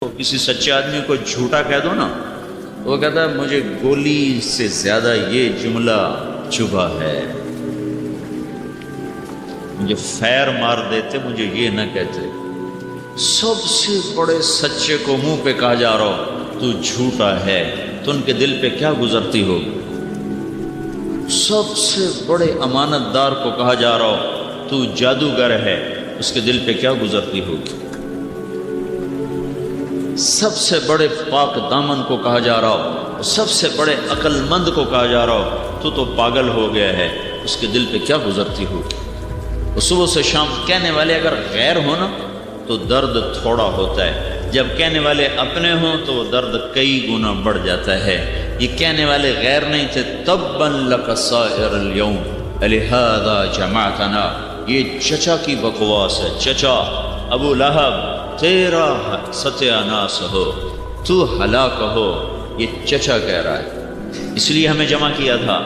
کسی سچے آدمی کو جھوٹا کہہ دو نا، وہ کہتا ہے مجھے گولی سے زیادہ یہ جملہ چبھا ہے، مجھے فیر مار دیتے مجھے یہ نہ کہتے۔ سب سے بڑے سچے کو منہ پہ کہا جا رہا ہو تو جھوٹا ہے، تو ان کے دل پہ کیا گزرتی ہوگی؟ سب سے بڑے امانت دار کو کہا جا رہا ہو تو جادوگر ہے، اس کے دل پہ کیا گزرتی ہوگی؟ سب سے بڑے پاک دامن کو کہا جا رہا ہو، سب سے بڑے عقل مند کو کہا جا رہا ہو تو پاگل ہو گیا ہے، اس کے دل پہ کیا گزرتی ہوگی؟ وہ صبح سے شام کہنے والے اگر غیر ہو نا تو درد تھوڑا ہوتا ہے، جب کہنے والے اپنے ہوں تو وہ درد کئی گنا بڑھ جاتا ہے۔ یہ کہنے والے غیر نہیں تھے، تبا لک سائر اليوم لہذا جمعتنا، یہ چچا کی بکواس ہے۔ چچا ابو لہب تیرا ستیہ ناس ہو، تو ہلاک ہو، یہ چچا کہہ رہا ہے، اس لیے ہمیں جمع کیا تھا۔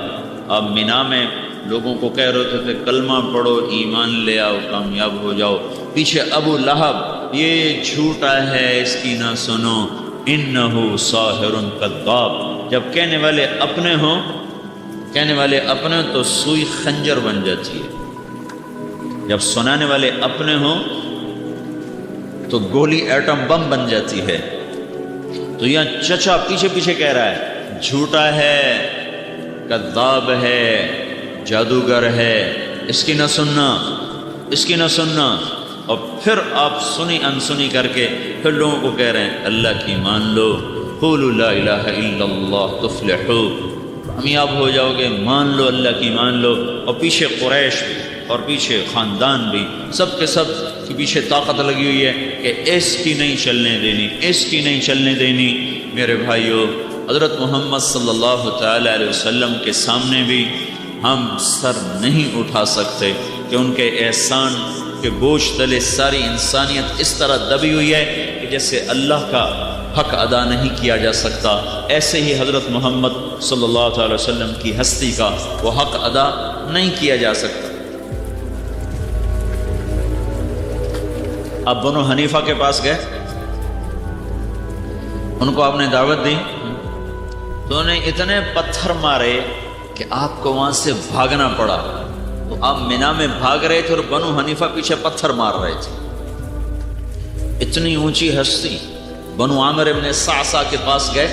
اب مینا میں لوگوں کو کہہ رہے تھے کلمہ پڑھو، ایمان لے آؤ، کامیاب ہو جاؤ، پیچھے ابو لہب یہ جھوٹا ہے، اس کی نہ سنو، انہ ساحر کذاب۔ جب کہنے والے اپنے ہوں تو سوئی خنجر بن جاتی ہے، جب سنانے والے اپنے ہوں تو گولی ایٹم بم بن جاتی ہے۔ تو یہاں چچا پیچھے پیچھے کہہ رہا ہے جھوٹا ہے، کذاب ہے، جادوگر ہے، اس کی نہ سننا، اور پھر آپ سنی انسنی کر کے پھر لوگوں کو کہہ رہے ہیں اللہ کی مان لو، قولوا لا الہ الا اللہ تفلحوا، کامیاب ہو جاؤ گے، مان لو اللہ کی مان لو۔ اور پیچھے قریش بھی اور پیچھے خاندان بھی، سب کے سب کے پیچھے طاقت لگی ہوئی ہے کہ اس کی نہیں چلنے دینی۔ میرے بھائیو، حضرت محمد صلی اللہ تعالی علیہ وسلم کے سامنے بھی ہم سر نہیں اٹھا سکتے کہ ان کے احسان کے بوجھ تلے ساری انسانیت اس طرح دبی ہوئی ہے کہ جیسے اللہ کا حق ادا نہیں کیا جا سکتا، ایسے ہی حضرت محمد صلی اللہ تعالی وسلم کی ہستی کا وہ حق ادا نہیں کیا جا سکتا۔ اب بنو حنیفہ کے پاس گئے، ان کو آپ نے دعوت دی تو انہیں اتنے پتھر مارے کہ آپ کو وہاں سے بھاگنا پڑا۔ تو آپ مینا میں بھاگ رہے تھے اور بنو حنیفہ پیچھے پتھر مار رہے تھے۔ اتنی اونچی ہستی بنو عامر ابن صعصع کے پاس گئے،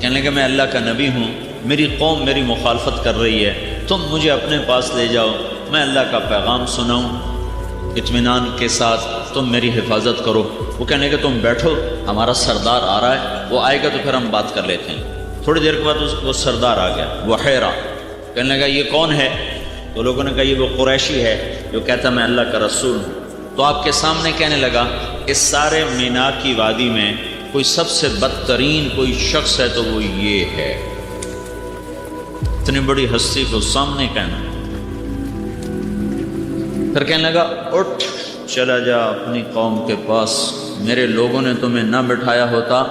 کہنے لگے میں اللہ کا نبی ہوں، میری قوم میری مخالفت کر رہی ہے، تم مجھے اپنے پاس لے جاؤ، میں اللہ کا پیغام سناؤں، اطمینان کے ساتھ تم میری حفاظت کرو۔ وہ کہنے کہ تم بیٹھو، ہمارا سردار آ رہا ہے، وہ آئے گا تو پھر ہم بات کر لیتے ہیں۔ تھوڑی دیر کے بعد وہ سردار آ گیا، بحیرہ، کہنے لگا یہ کون ہے؟ تو لوگوں نے کہا یہ وہ قریشی ہے جو کہتا میں اللہ کا رسول ہوں۔ تو آپ کے سامنے کہنے لگا اس سارے مینا کی وادی میں کوئی سب سے بدترین کوئی شخص ہے تو وہ یہ ہے۔ اتنی بڑی ہستی کو سامنے کہنا۔ پھر کہنے لگا اٹھ چلا جا اپنی قوم کے پاس، میرے لوگوں نے تمہیں نہ بٹھایا ہوتا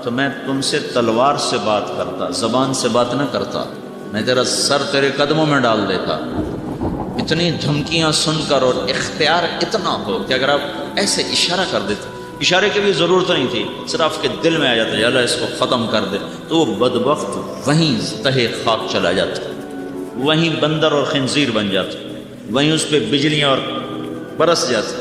تو میں تم سے تلوار سے بات کرتا، زبان سے بات نہ کرتا، میں تیرا سر تیرے قدموں میں ڈال دیتا۔ اتنی دھمکیاں سن کر اور اختیار اتنا ہو کہ اگر آپ ایسے اشارہ کر دیتے، اشارے کی بھی ضرورت نہیں تھی، صرف آپ کے دل میں آ جاتا ہے اللہ اس کو ختم کر دے، تو وہ بدبخت وہیں تہے خاک چلا جاتا، وہیں بندر اور خنزیر بن جاتا، وہیں اس پہ بجلیاں اور برس جاتی۔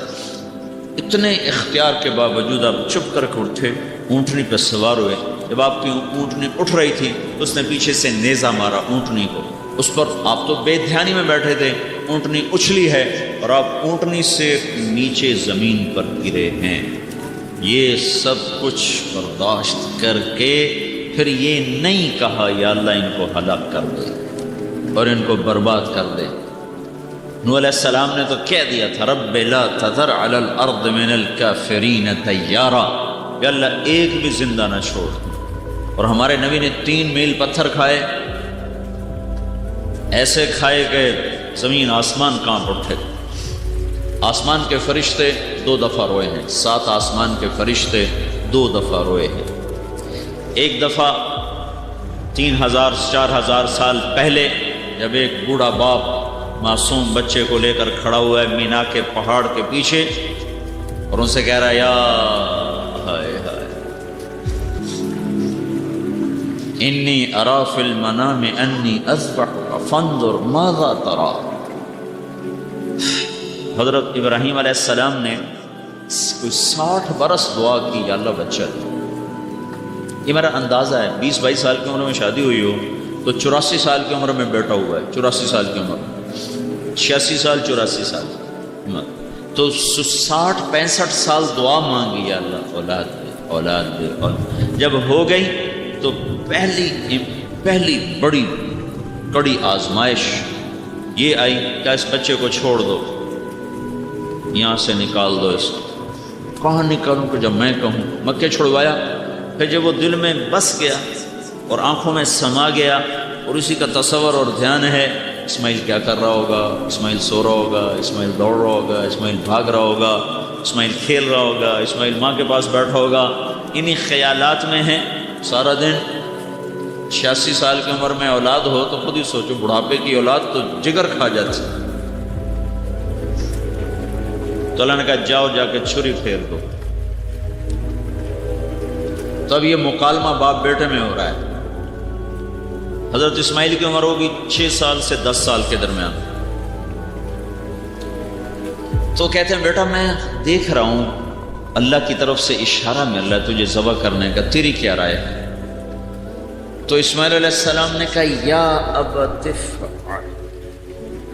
اتنے اختیار کے باوجود آپ چپ کر کے اٹھے، اونٹنی پہ سوار ہوئے۔ جب آپ کی اونٹنی اٹھ رہی تھی تو اس نے پیچھے سے نیزہ مارا اونٹنی کو، اس پر آپ تو بے دھیانی میں بیٹھے تھے، اونٹنی اچھلی ہے اور آپ اونٹنی سے نیچے زمین پر گرے ہیں۔ یہ سب کچھ برداشت کر کے پھر یہ نہیں کہا یا اللہ ان کو ہلاک کر دے اور ان کو برباد کر دے۔ نوح علیہ السلام نے تو کہہ دیا تھا رب لا تذر علی الارض من الکافرین دیارا، یا اللہ ایک بھی زندہ نہ چھوڑ۔ اور ہمارے نبی نے 3 میل پتھر کھائے، ایسے کھائے کہ زمین آسمان کانپ اٹھے۔ آسمان کے فرشتے 2 دفعہ روئے ہیں، 7 آسمان کے فرشتے 2 دفعہ روئے ہیں۔ ایک دفعہ 3000-4000 سال پہلے جب ایک بوڑھا باپ معصوم بچے کو لے کر کھڑا ہوا ہے مینا کے پہاڑ کے پیچھے اور ان سے کہہ رہا ہے یا ہائے ہائے انی ارا فی المنام انی اذبحک فانظر ماذا ترى۔ حضرت ابراہیم علیہ السلام نے کوئی 60 برس دعا کی، یا اللہ بچہ دے۔ یہ میرا اندازہ ہے 20-22 سال کی عمر میں شادی ہوئی ہو تو 84 سال کی عمر میں بیٹا ہوا ہے، 84 سال کی عمر، 86 سال 84 سال تو 60-65 سال دعا مانگی، یا اللہ اولاد دے اولاد دے اولاد۔ جب ہو گئی تو پہلی بڑی کڑی آزمائش یہ آئی کہ اس بچے کو چھوڑ دو، یہاں سے نکال دو اس کو۔ کہاں نکالوں کہ جب میں کہوں؟ مکے چھڑوایا، پھر جب وہ دل میں بس گیا اور آنکھوں میں سما گیا اور اسی کا تصور اور دھیان ہے، اسماعیل کیا کر رہا ہوگا، اسماعیل سو رہا ہوگا، اسماعیل دوڑ رہا ہوگا، اسماعیل بھاگ رہا ہوگا، اسماعیل کھیل رہا ہوگا، اسماعیل ماں کے پاس بیٹھا ہوگا، انہی خیالات میں ہیں سارا دن۔ 86 سال کی عمر میں اولاد ہو تو خود ہی سوچو، بڑھاپے کی اولاد تو جگر کھا جاتی۔ تو اللہ نے کہا جاؤ جا کے چھری پھیر دو۔ تب یہ مکالمہ باپ بیٹے میں ہو رہا ہے۔ حضرت اسماعیل کی عمر ہوگی 6 سال سے 10 سال کے درمیان۔ تو کہتے ہیں بیٹا میں دیکھ رہا ہوں اللہ کی طرف سے اشارہ مل رہا ہے تجھے ذبح کرنے کا، تیری کیا رائے ہے؟ تو اسماعیل علیہ السلام نے کہا یا ابت افعل،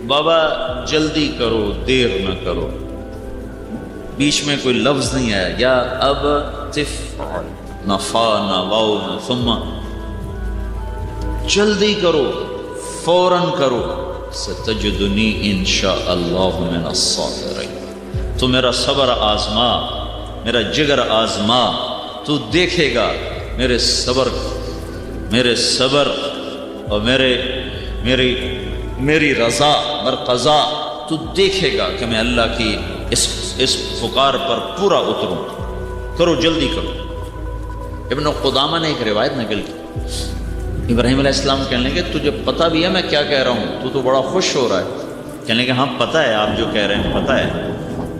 بابا جلدی کرو دیر نہ کرو۔ بیچ میں کوئی لفظ نہیں آیا، یا ابت افعل، نہ فا نہ واو نہ ثم، جلدی کرو فوراً کرو، ستجدنی انشاء اللہ من الصابرین۔ تو میرا صبر آزما، میرا جگر آزما، تو دیکھے گا میرے صبر اور میری رضا مرقضا، تو دیکھے گا کہ میں اللہ کی اس پکار پر پورا اتروں۔ کرو جلدی کرو۔ ابن قدامہ نے ایک روایت نقل کی، ابراہیم علیہ السلام کہنے لگے تجھے پتہ بھی ہے میں کیا کہہ رہا ہوں، تو بڑا خوش ہو رہا ہے۔ کہنے لگے ہاں پتہ ہے آپ جو کہہ رہے ہیں، پتہ ہے،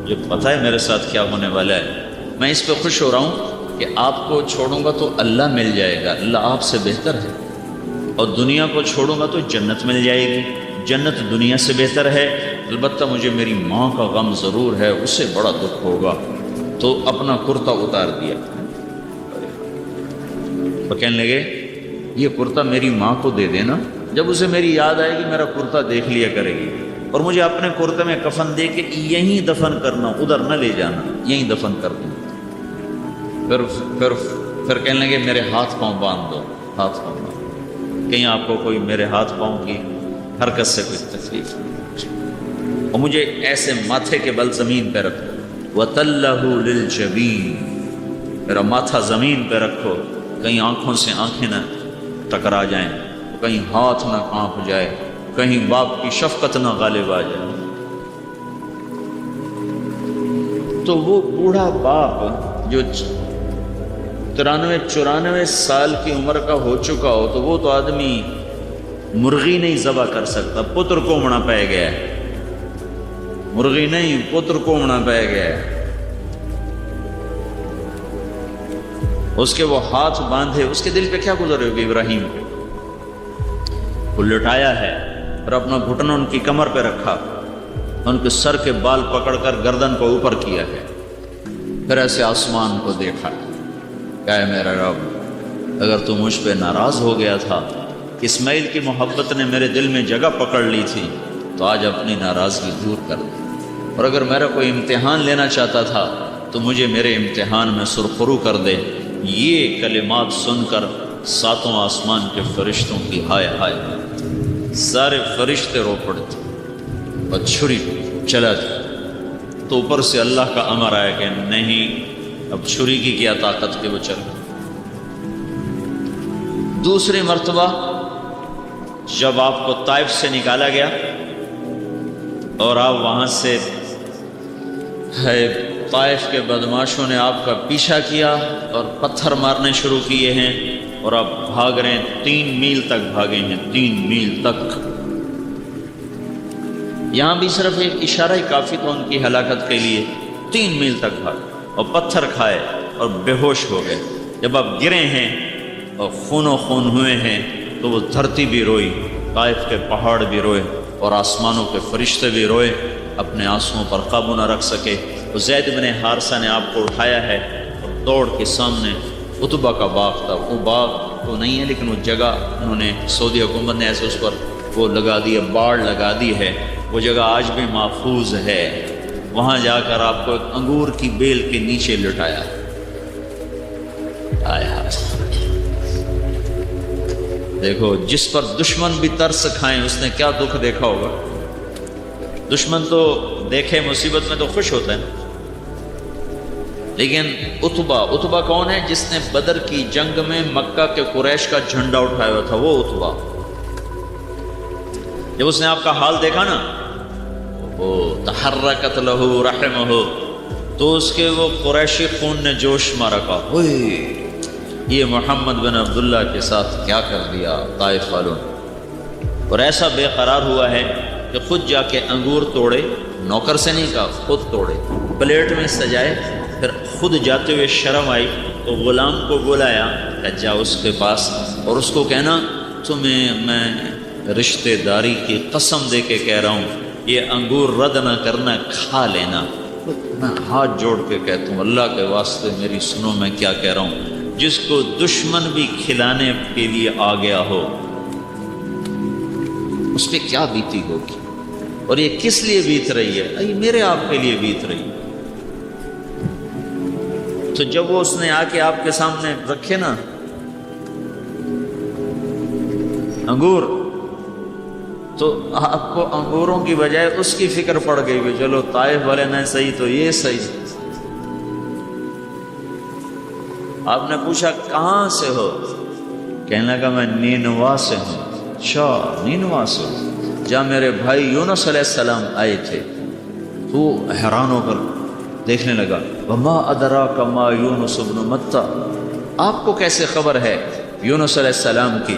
مجھے پتہ ہے میرے ساتھ کیا ہونے والا ہے۔ میں اس پہ خوش ہو رہا ہوں کہ آپ کو چھوڑوں گا تو اللہ مل جائے گا، اللہ آپ سے بہتر ہے، اور دنیا کو چھوڑوں گا تو جنت مل جائے گی، جنت دنیا سے بہتر ہے۔ البتہ مجھے میری ماں کا غم ضرور ہے، اسے بڑا دکھ ہوگا۔ تو اپنا کرتا اتار دیا اور کہنے لگے یہ کرتا میری ماں کو دے دینا، جب اسے میری یاد آئے گی میرا کرتا دیکھ لیا کرے گی، اور مجھے اپنے کرتے میں کفن دے کے یہیں دفن کرنا، ادھر نہ لے جانا، یہیں دفن کر دوں۔ پھر کہنے لگے میرے ہاتھ پاؤں باندھ دو، ہاتھ پاؤں باندھ دو، کہیں آپ کو کوئی میرے ہاتھ پاؤں کی حرکت سے کوئی تکلیف نہیں، اور مجھے ایسے ماتھے کے بل زمین پہ رکھو، وَتَلَّهُ لِلْجَبِينِ، میرا ماتھا زمین پہ رکھو، کہیں آنکھوں سے آنکھیں نہ ٹکرا جائیں، کہیں ہاتھ نہ کانپ جائے، کہیں باپ کی شفقت نہ غالب آ جائے۔ تو وہ بوڑھا باپ جو 93-94 سال کی عمر کا ہو چکا ہو، تو وہ تو آدمی مرغی نہیں ذبح کر سکتا، پتر کومنا پہ گیا ہے، مرغی نہیں پتر کومنا پہ گیا ہے۔ اس کے وہ ہاتھ باندھے، اس کے دل پہ کیا گزر ہوگی ابراہیم کو؟ وہ لٹایا ہے اور اپنا گھٹنا ان کی کمر پہ رکھا، ان کے سر کے بال پکڑ کر گردن کو اوپر کیا ہے، پھر ایسے آسمان کو دیکھا کہ اے میرا رب، اگر تو مجھ پہ ناراض ہو گیا تھا کہ اسماعیل کی محبت نے میرے دل میں جگہ پکڑ لی تھی، تو آج اپنی ناراضگی دور کر دے، اور اگر میرا کوئی امتحان لینا چاہتا تھا تو مجھے میرے امتحان میں سرخرو کر دے۔ یہ کلمات سن کر 7 آسمان کے فرشتوں کی ہائے ہائے، سارے فرشتے رو پڑتے اور چھری چلا جائے۔ تو اوپر سے اللہ کا امر آیا کہ نہیں، اب چھری کی کیا طاقت کہ وہ چل۔ دوسری مرتبہ جب آپ کو طائف سے نکالا گیا اور آپ وہاں سے طائف کے بدماشوں نے آپ کا پیچھا کیا اور پتھر مارنے شروع کیے ہیں، اور آپ بھاگ رہے ہیں، 3 میل تک بھاگے ہیں، 3 میل تک۔ یہاں بھی صرف ایک اشارہ ہی کافی تھا ان کی ہلاکت کے لیے، 3 میل تک بھاگے اور پتھر کھائے اور بے ہوش ہو گئے۔ جب آپ گرے ہیں اور خون و خون ہوئے ہیں تو وہ دھرتی بھی روئی، طائف کے پہاڑ بھی روئے اور آسمانوں کے فرشتے بھی روئے، اپنے آنسوؤں پر قابو نہ رکھ سکے۔ تو زید بن حارثہ نے آپ کو اٹھایا ہے اور دوڑ کے سامنے عتبہ کا باغ تھا، وہ باغ تو نہیں ہے لیکن وہ جگہ انہوں نے سعودی حکومت نے ایسے اس پر وہ لگا دی ہے، باڑ لگا دی ہے، وہ جگہ آج بھی محفوظ ہے۔ وہاں جا کر آپ کو ایک انگور کی بیل کے نیچے لٹایا ہے۔ دیکھو جس پر دشمن بھی ترس کھائیں اس نے کیا دکھ دیکھا ہوگا۔ دشمن تو دیکھے مصیبت میں تو خوش ہوتا ہے، لیکن عتبہ کون ہے؟ جس نے بدر کی جنگ میں مکہ کے قریش کا جھنڈا اٹھایا ہوا تھا، وہ عتبہ۔ جب اس نے آپ کا حال دیکھا نا، وہ تحرکت لہ رحمہ، تو اس کے وہ قریشی خون نے جوش مارا، کہا ہوئے یہ محمد بن عبداللہ کے ساتھ کیا کر دیا طائف والوں نے۔ اور ایسا بے قرار ہوا ہے کہ خود جا کے انگور توڑے، نوکر سے نہیں کہا، خود توڑے، پلیٹ میں سجائے، پھر خود جاتے ہوئے شرم آئی تو غلام کو بلایا کہ جا اس کے پاس اور اس کو کہنا تمہیں میں رشتہ داری کی قسم دے کے کہہ رہا ہوں یہ انگور رد نہ کرنا، کھا لینا۔ میں ہاتھ جوڑ کے کہتا ہوں اللہ کے واسطے میری سنو میں کیا کہہ رہا ہوں، جس کو دشمن بھی کھلانے کے لیے آ گیا ہو اس پہ کیا بیتی ہوگی، اور یہ کس لیے بیت رہی ہے؟ یہ میرے آپ کے لیے بیت رہی ہے۔ تو جب وہ اس نے آ کے آپ کے سامنے رکھے نا انگور، تو آپ کو انگوروں کی بجائے اس کی فکر پڑ گئی کہ چلو طائف والے نہ صحیح تو یہ صحیح۔ آپ نے پوچھا کہاں سے ہو؟ کہنے لگا میں نینوا سے ہوں۔ اچھا نینوا سے ہوں، جہاں میرے بھائی یونس علیہ السلام آئے تھے۔ تو حیران ہو کر دیکھنے لگا، وما ادراک ما یونس ابن متى، آپ کو کیسے خبر ہے یونس علیہ السلام کی؟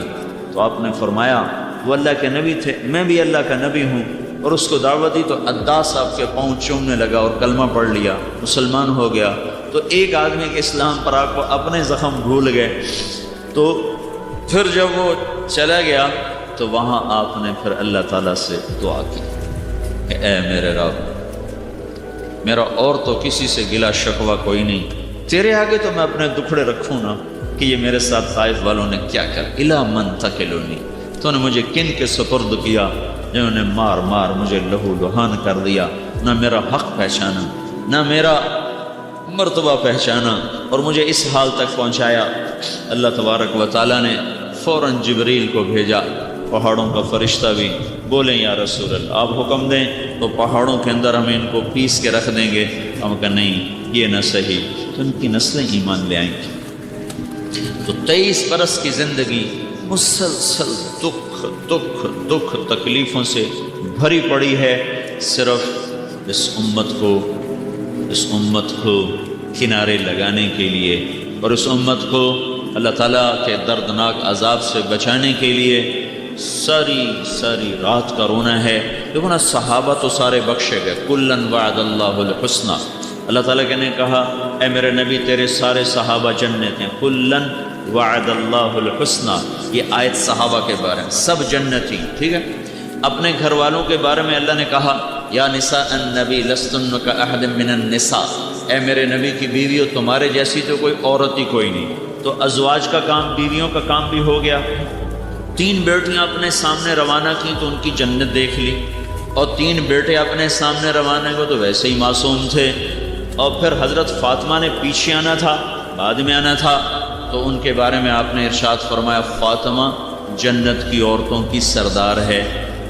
تو آپ نے فرمایا وہ اللہ کے نبی تھے، میں بھی اللہ کا نبی ہوں۔ اور اس کو دعوت دی تو عداس آپ کے پاؤں چومنے لگا اور کلمہ پڑھ لیا، مسلمان ہو گیا۔ تو ایک آدمی کے اسلام پر آپ کو اپنے زخم بھول گئے۔ تو پھر جب وہ چلا گیا تو وہاں آپ نے پھر اللہ تعالیٰ سے دعا کی کہ اے میرے رب، میرا اور تو کسی سے گلا شکوہ کوئی نہیں، تیرے آگے تو میں اپنے دکھڑے رکھوں نا کہ یہ میرے ساتھ طائف والوں نے کیا کر، الا من تکلونی، تو نے مجھے کن کے سپرد کیا جنہوں نے مار مار مجھے لہو لہان کر دیا، نہ میرا حق پہچانا، نہ میرا مرتبہ پہچانا، اور مجھے اس حال تک پہنچایا۔ اللہ تبارک و تعالیٰ نے فوراً جبریل کو بھیجا، پہاڑوں کا فرشتہ بھی، بولیں یا رسول اللہ آپ حکم دیں تو پہاڑوں کے اندر ہم ان کو پیس کے رکھ دیں گے۔ ہم کہا نہیں یہ نہ صحیح، تو ان کی نسلیں ایمان لے آئیں گی۔ تو 23 برس کی زندگی مسلسل دکھ تکلیفوں سے بھری پڑی ہے، صرف اس امت کو کنارے لگانے کے لیے، اور اس امت کو اللہ تعالیٰ کے دردناک عذاب سے بچانے کے لیے ساری رات کا رونا ہے۔ دیکھو نا، صحابہ تو سارے بخشے گئے، کلن وعد اللہ الحسنہ، اللہ تعالیٰ نے کہا اے میرے نبی تیرے سارے صحابہ جنت ہیں، کلن وعد اللہ الحسنہ، یہ آیت صحابہ کے بارے میں، سب جنتی، ٹھیک ہے۔ اپنے گھر والوں کے بارے میں اللہ نے کہا یا نساء النبی لستن کاحد من النساء، اے میرے نبی کی بیویوں تمہارے جیسی تو کوئی عورت ہی کوئی نہیں۔ تو ازواج کا کام، بیویوں کا کام بھی ہو گیا۔ 3 بیٹیاں اپنے سامنے روانہ کی تو ان کی جنت دیکھ لی، اور 3 بیٹے اپنے سامنے روانہ ہوئے تو ویسے ہی معصوم تھے۔ اور پھر حضرت فاطمہ نے پیچھے آنا تھا، بعد میں آنا تھا، تو ان کے بارے میں آپ نے ارشاد فرمایا فاطمہ جنت کی عورتوں کی سردار ہے۔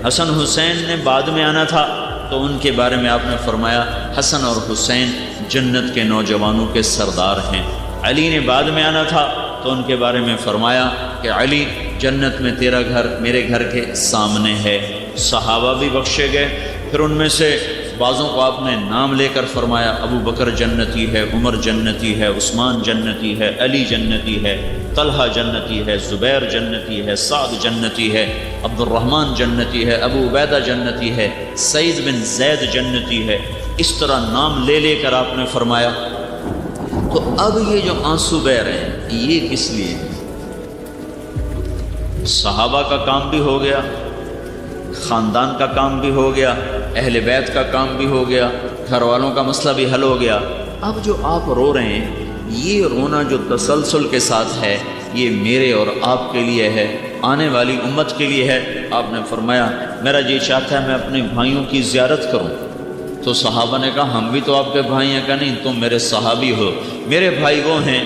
حسن حسین نے بعد میں آنا تھا تو ان کے بارے میں آپ نے فرمایا حسن اور حسین جنت کے نوجوانوں کے سردار ہیں۔ علی نے بعد میں آنا تھا تو ان کے بارے میں فرمایا کہ علی جنت میں تیرا گھر میرے گھر کے سامنے ہے۔ صحابہ بھی بخشے گئے، پھر ان میں سے بعضوں کو آپ نے نام لے کر فرمایا ابو بکر جنتی ہے، عمر جنتی ہے، عثمان جنتی ہے، علی جنتی ہے، طلحہ جنتی ہے، زبیر جنتی ہے، سعد جنتی ہے، عبد الرحمن جنتی ہے، ابو عبیدہ جنتی ہے، سعید بن زید جنتی ہے۔ اس طرح نام لے لے کر آپ نے فرمایا۔ تو اب یہ جو آنسو بہ رہے ہیں یہ کس لیے؟ صحابہ کا کام بھی ہو گیا، خاندان کا کام بھی ہو گیا، اہل بیت کا کام بھی ہو گیا، گھر والوں کا مسئلہ بھی حل ہو گیا۔ اب جو آپ رو رہے ہیں، یہ رونا جو تسلسل کے ساتھ ہے، یہ میرے اور آپ کے لیے ہے، آنے والی امت کے لیے ہے۔ آپ نے فرمایا میرا جی چاہتا ہے میں اپنے بھائیوں کی زیارت کروں۔ تو صحابہ نے کہا ہم بھی تو آپ کے بھائی ہیں۔ کہ نہیں، تم میرے صحابی ہو، میرے بھائی وہ ہیں